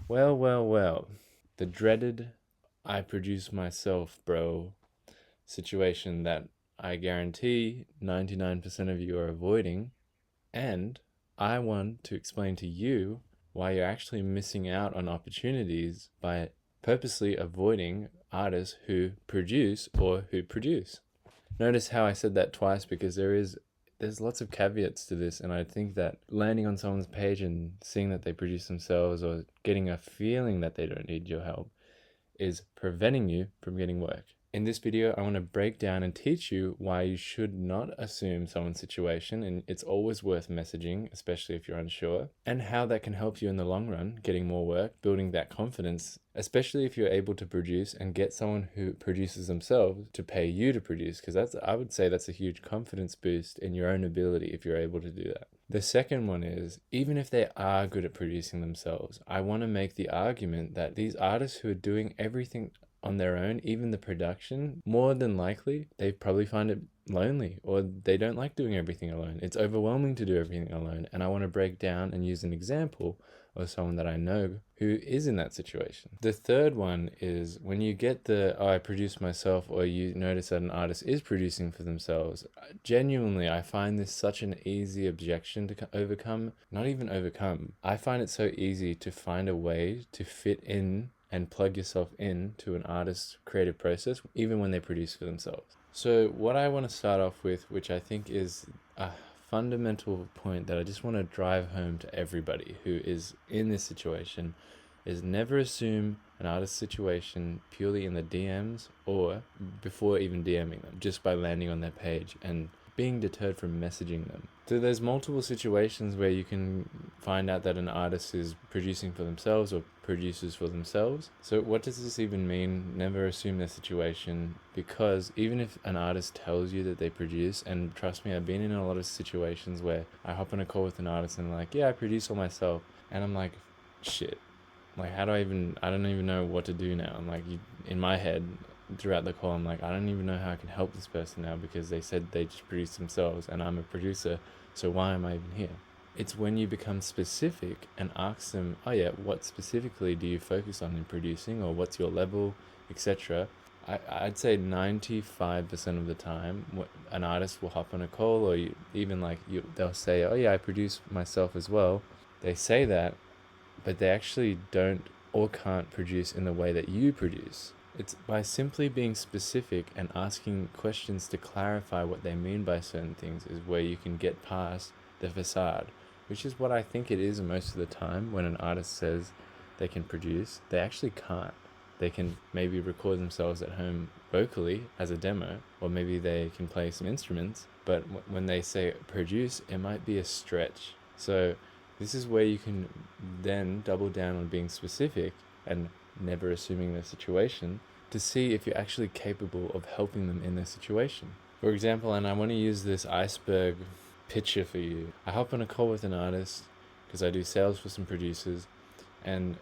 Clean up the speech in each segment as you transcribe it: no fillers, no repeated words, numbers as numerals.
Well. The dreaded I produce myself, bro situation that I guarantee 99% of you are avoiding. And I want to explain to you why you're actually missing out on opportunities by purposely avoiding artists who produce or who produce. Notice how I said that twice because there's lots of caveats to this, and I think that landing on someone's page and seeing that they produce themselves or getting a feeling that they don't need your help is preventing you from getting work. In this video, I want to break down and teach you why you should not assume someone's situation, and it's always worth messaging, especially if you're unsure, and how that can help you in the long run, getting more work, building that confidence, especially if you're able to produce and get someone who produces themselves to pay you to produce, because I would say that's a huge confidence boost in your own ability if you're able to do that. The second one is, even if they are good at producing themselves, I want to make the argument that these artists who are doing everything on their own, even the production, more than likely, they probably find it lonely or they don't like doing everything alone. It's overwhelming to do everything alone. And I want to break down and use an example of someone that I know who is in that situation. The third one is when you get I produce myself, or you notice that an artist is producing for themselves. Genuinely, I find this such an easy objection to overcome. Not even overcome. I find it so easy to find a way to fit in and plug yourself in to an artist's creative process, even when they produce for themselves. So what I want to start off with, which I think is a fundamental point that I just want to drive home to everybody who is in this situation, is never assume an artist's situation purely in the DMs or before even DMing them, just by landing on their page and being deterred from messaging them. So there's multiple situations where you can find out that an artist is producing for themselves or produces for themselves. So what does this even mean? Never assume their situation, because even if an artist tells you that they produce, and trust me, I've been in a lot of situations where I hop on a call with an artist and they're like, yeah, I produce all myself. And I'm like, shit. Like, I don't even know what to do now. I'm like, in my head, throughout the call, I'm like, I don't even know how I can help this person now because they said they just produce themselves and I'm a producer, so why am I even here? It's when you become specific and ask them, oh yeah, what specifically do you focus on in producing, or what's your level, etc. I'd say 95% of the time, an artist will hop on a call, or they'll say, oh yeah, I produce myself as well. They say that, but they actually don't or can't produce in the way that you produce. It's by simply being specific and asking questions to clarify what they mean by certain things is where you can get past the facade, which is what I think it is most of the time. When an artist says they can produce, they actually can't. They can maybe record themselves at home vocally as a demo, or maybe they can play some instruments, but when they say produce, it might be a stretch. So this is where you can then double down on being specific and never assuming their situation to see if you're actually capable of helping them in their situation. For example, and I want to use this iceberg picture for you. I hop on a call with an artist because I do sales for some producers, and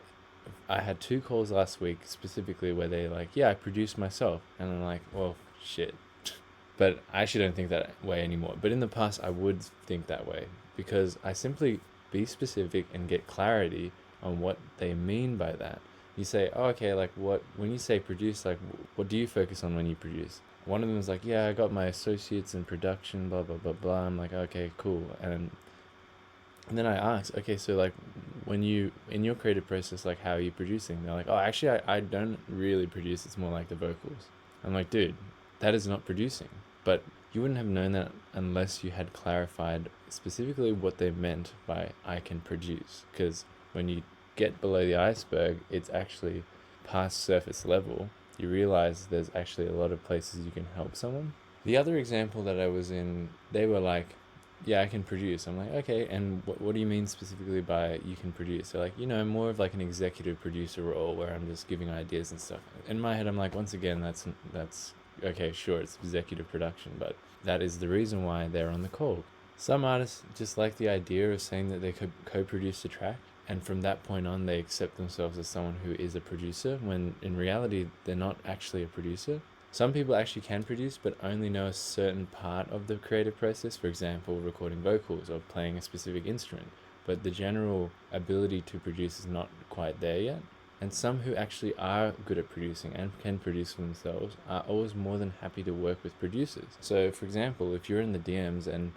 I had 2 calls last week specifically where they're like, yeah, I produce myself. And I'm like, well, shit. But I actually don't think that way anymore. But in the past, I would think that way because I simply be specific and get clarity on what they mean by that. You say, oh, okay, like when you say produce, like what do you focus on when you produce? One of them is like, yeah, I got my associates in production, blah, blah, blah, blah. I'm like, okay, cool. And then I ask, okay, so like when you, in your creative process, like how are you producing? They're like, oh, actually, I don't really produce. It's more like the vocals. I'm like, dude, that is not producing. But you wouldn't have known that unless you had clarified specifically what they meant by I can produce. Because when you get below the iceberg, it's actually past surface level. You realize there's actually a lot of places you can help someone. The other example that I was in, they were like, yeah, I can produce. I'm like, okay, and what do you mean specifically by you can produce? They're like, more of like an executive producer role where I'm just giving ideas and stuff. In my head, I'm like, once again, that's okay, sure, it's executive production, but that is the reason why they're on the call. Some artists just like the idea of saying that they could co-produce a track, and from that point on, they accept themselves as someone who is a producer, when in reality, they're not actually a producer. Some people actually can produce, but only know a certain part of the creative process, for example, recording vocals or playing a specific instrument. but the general ability to produce is not quite there yet. And some who actually are good at producing and can produce for themselves are always more than happy to work with producers. So, for example, if you're in the DMs and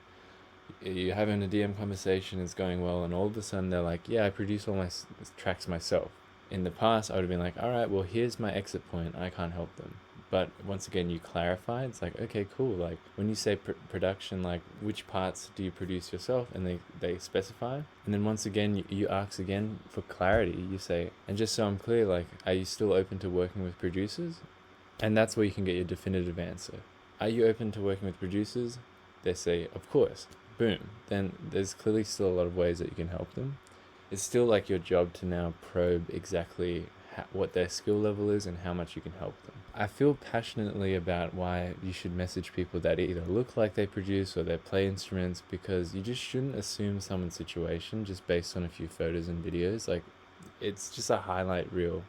you're having a DM conversation, it's going well, and all of a sudden they're like, yeah, I produce all my tracks myself. In the past, I would have been like, all right, well, here's my exit point. I can't help them. But once again, you clarify. It's like, okay, cool. Like when you say production, like which parts do you produce yourself? And they specify. And then once again, you ask again for clarity. You say, and just so I'm clear, like, are you still open to working with producers? And that's where you can get your definitive answer. Are you open to working with producers? They say, of course. Boom. Then there's clearly still a lot of ways that you can help them. It's still like your job to now probe exactly what their skill level is and how much you can help them. I feel passionately about why you should message people that either look like they produce or they play instruments, because you just shouldn't assume someone's situation just based on a few photos and videos. Like, it's just a highlight reel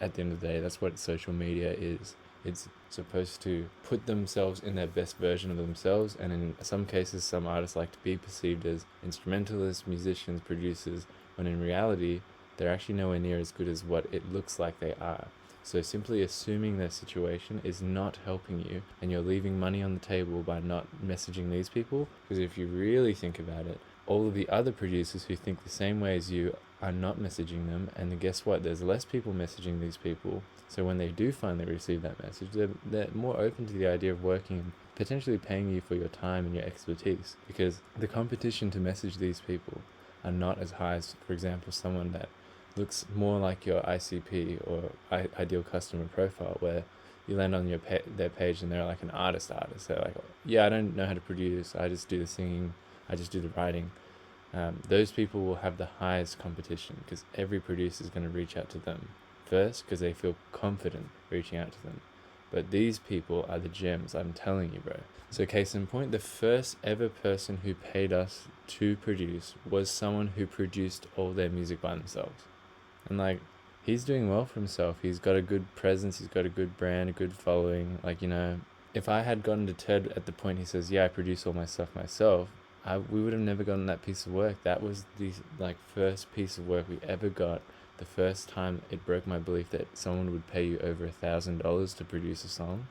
at the end of the day. That's what social media is. It's supposed to put themselves in their best version of themselves, and in some cases, some artists like to be perceived as instrumentalists, musicians, producers, when in reality, they're actually nowhere near as good as what it looks like they are. So simply assuming their situation is not helping you, and you're leaving money on the table by not messaging these people, because if you really think about it, all of the other producers who think the same way as you are not messaging them, and then guess what? There's less people messaging these people. So when they do finally receive that message, they're more open to the idea of working and potentially paying you for your time and your expertise, because the competition to message these people are not as high as, for example, someone that looks more like your ICP or ideal customer profile, where you land on their page and they're like an artist. They're like, yeah, I don't know how to produce. I just do the singing. I just do the writing. Those people will have the highest competition, because every producer is going to reach out to them first because they feel confident reaching out to them. But these people are the gems, I'm telling you, bro. So case in point, the first ever person who paid us to produce was someone who produced all their music by themselves. And like, he's doing well for himself. He's got a good presence. He's got a good brand, a good following. Like, you know, if I had gotten to Ted at the point he says, yeah, I produce all my stuff myself, we would have never gotten that piece of work. That was the first piece of work we ever got. The first time it broke my belief that someone would pay you over $1,000 to produce a song.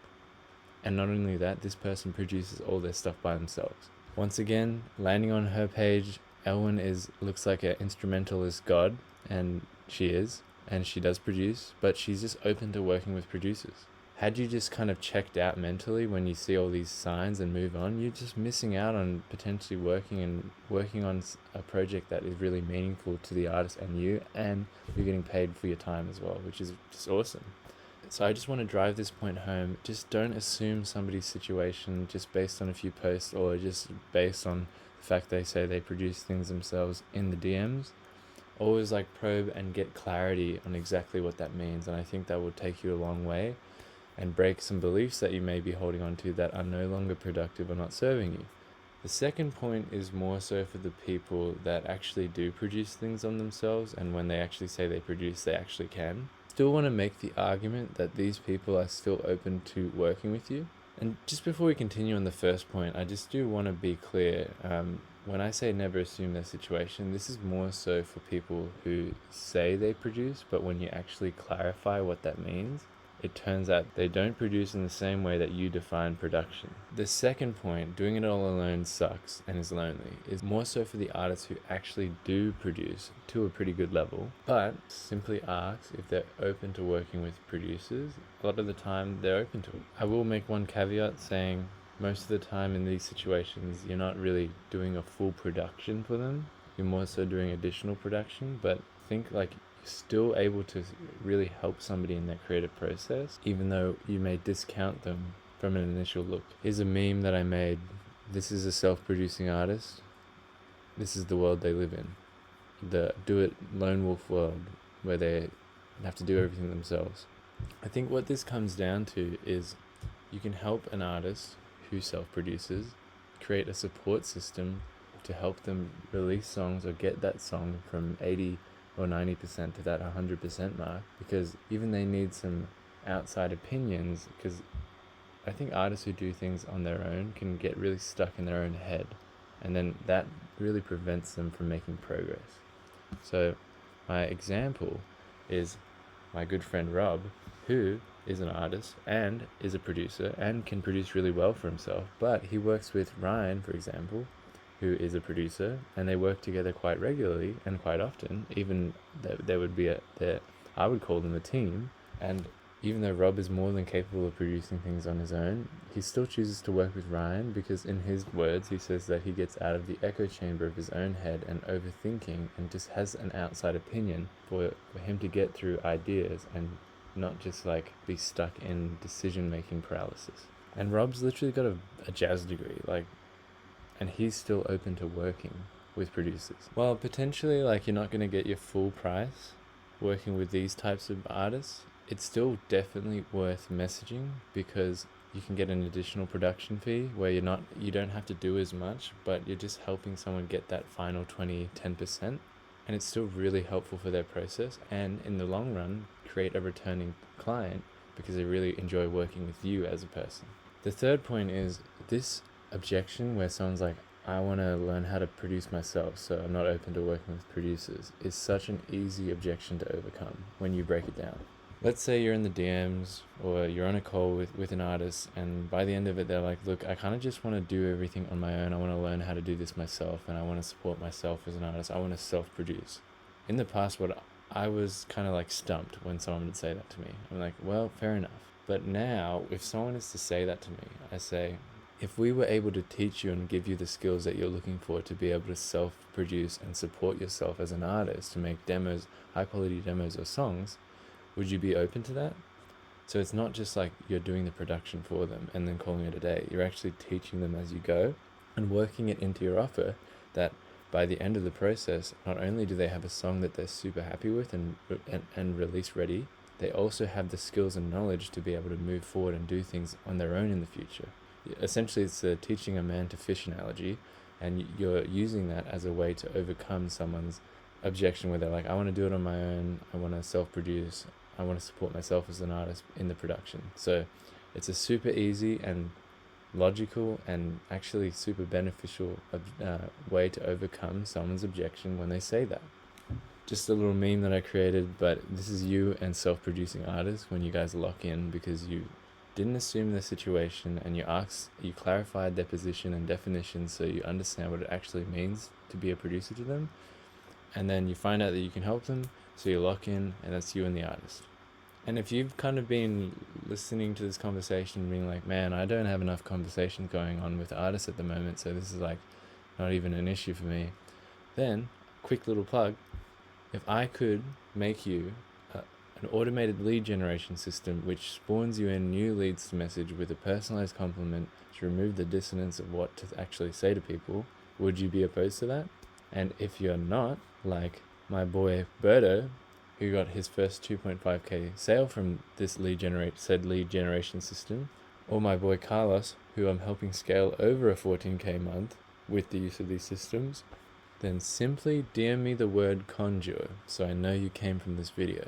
And not only that, this person produces all their stuff by themselves. Once again, landing on her page, Elwyn looks like an instrumentalist god, and she is, and she does produce, but she's just open to working with producers. Had you just kind of checked out mentally when you see all these signs and move on, you're just missing out on potentially working on a project that is really meaningful to the artist and you, and you're getting paid for your time as well, which is just awesome. So I just want to drive this point home. Just don't assume somebody's situation just based on a few posts, or just based on the fact they say they produce things themselves in the DMs. Always probe and get clarity on exactly what that means, and I think that will take you a long way and break some beliefs that you may be holding on to that are no longer productive or not serving you. The second point is more so for the people that actually do produce things on themselves, and when they actually say they produce, they actually can. Still want to make the argument that these people are still open to working with you. And just before we continue on the first point, I just do want to be clear. When I say never assume their situation, this is more so for people who say they produce, but when you actually clarify what that means, it turns out they don't produce in the same way that you define production. The second point, doing it all alone sucks and is lonely, is more so for the artists who actually do produce to a pretty good level, but simply ask if they're open to working with producers. A lot of the time, they're open to it. I will make one caveat saying, most of the time in these situations, you're not really doing a full production for them. You're more so doing additional production, but think you're still able to really help somebody in their creative process, even though you may discount them from an initial look. Here's a meme that I made. This is a self-producing artist. This is the world they live in. The do-it lone wolf world, where they have to do everything themselves. I think what this comes down to is you can help an artist who self-produces create a support system to help them release songs or get that song from 80 or 90% to that 100% mark, because even they need some outside opinions, because I think artists who do things on their own can get really stuck in their own head, and then that really prevents them from making progress. So my example is my good friend Rob, who is an artist and is a producer and can produce really well for himself, but he works with Ryan, for example, who is a producer, and they work together quite regularly and quite often. Even there would be I would call them a team. And even though Rob is more than capable of producing things on his own, he still chooses to work with Ryan because, in his words, he says that he gets out of the echo chamber of his own head and overthinking and just has an outside opinion for him to get through ideas and not just like be stuck in decision-making paralysis. And Rob's literally got a jazz degree, and he's still open to working with producers. While potentially you're not going to get your full price working with these types of artists, it's still definitely worth messaging because you can get an additional production fee where you don't have to do as much, but you're just helping someone get that final 10%, and it's still really helpful for their process, and in the long run create a returning client because they really enjoy working with you as a person. The third point is this objection where someone's like, I want to learn how to produce myself, so I'm not open to working with producers, is such an easy objection to overcome when you break it down. Let's say you're in the DMs or you're on a call with an artist, and by the end of it they're like, look, I kind of just want to do everything on my own. I want to learn how to do this myself, and I want to support myself as an artist. I want to self-produce. In the past, I was kind of stumped when someone would say that to me. I'm like, well, fair enough. But now, if someone is to say that to me, I say, if we were able to teach you and give you the skills that you're looking for to be able to self-produce and support yourself as an artist to make demos, high-quality demos or songs, would you be open to that? So it's not just you're doing the production for them and then calling it a day. You're actually teaching them as you go and working it into your offer that by the end of the process, not only do they have a song that they're super happy with and release ready, they also have the skills and knowledge to be able to move forward and do things on their own in the future. Essentially, it's a teaching a man to fish analogy, and you're using that as a way to overcome someone's objection where they're like, I want to do it on my own, I want to self-produce, I want to support myself as an artist in the production. So it's a super easy and logical and actually super beneficial way to overcome someone's objection when they say that. Just a little meme that I created, but this is you and self-producing artists when you guys lock in because you didn't assume the situation and you clarified their position and definition so you understand what it actually means to be a producer to them, and then you find out that you can help them, so you lock in, and that's you and the artist. And if you've kind of been listening to this conversation being like, man, I don't have enough conversations going on with artists at the moment, so this is not even an issue for me, then quick little plug, if I could make you an automated lead generation system which spawns you in new leads to message with a personalized compliment to remove the dissonance of what to actually say to people, would you be opposed to that? And if you're not, like my boy Berto, who got his first 2.5k sale from this lead generation system, or my boy Carlos, who I'm helping scale over a 14k month with the use of these systems, then simply DM me the word conjure so I know you came from this video.